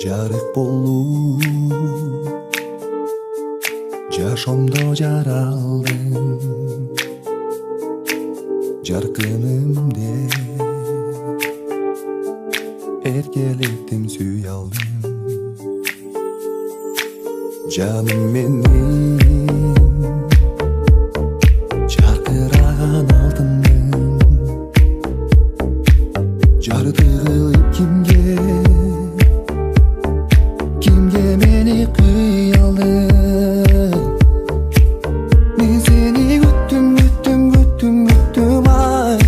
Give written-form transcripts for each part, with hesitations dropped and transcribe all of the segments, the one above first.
Жарык болуп жашоомдо жаралдым, жаркынымде эркелеттим, сүйө алдым. Жаным менин жаркыраган алтыным, жардыгы кимге мени кый алдың. Мен сени күттүм ай,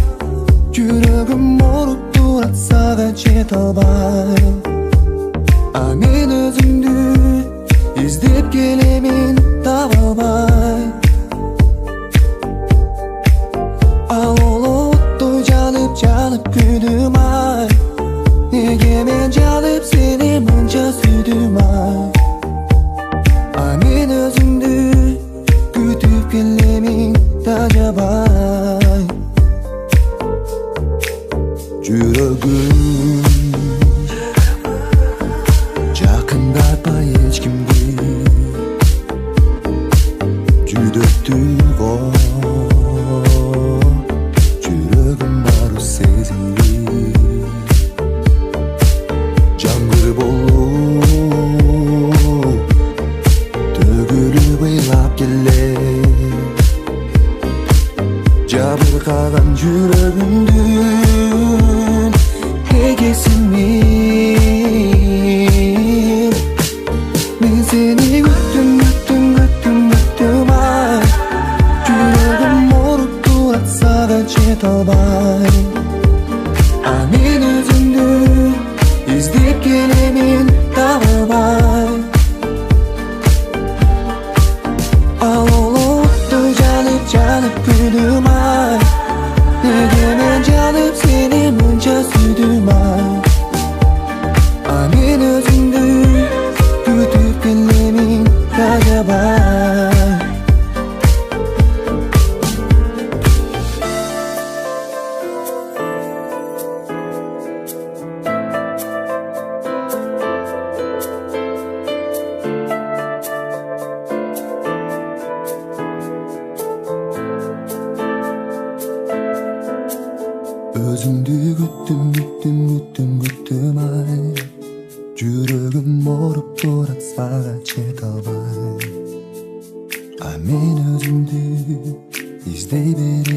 жүрөгүм ооруп турат сага жете албай. А мен өзүмдү издеп келемин, таба албай. Ал олоттой жанып күйдүм ай, неге мен жалып сени мынча сүйдүм ай. А мен өзүңдү күтүп келемин, тажабай. Жүрөгүм жакындатпай эч кимди, жүдөттү го жүрөгүм баары сезилди. Жаңгыр болуп төгүлүп ыйлап келе, жабыркаган жүрөгүмдүн эгесин мен сени күттүм ай, жүрөгүм ооруп турат сага жете албай. А мен өзүмдү издеп келемин, таба албай. Ал олоттой жанып күйдүм ай, неге мен жалып сени мынча сүйдүм ай. А мен өзүмдү күтүп келемин, тажабай. Өзүңдү күттүм ай, жүрөгүм ооруп турат сага жете албай. А мен өзүмдү издей берем.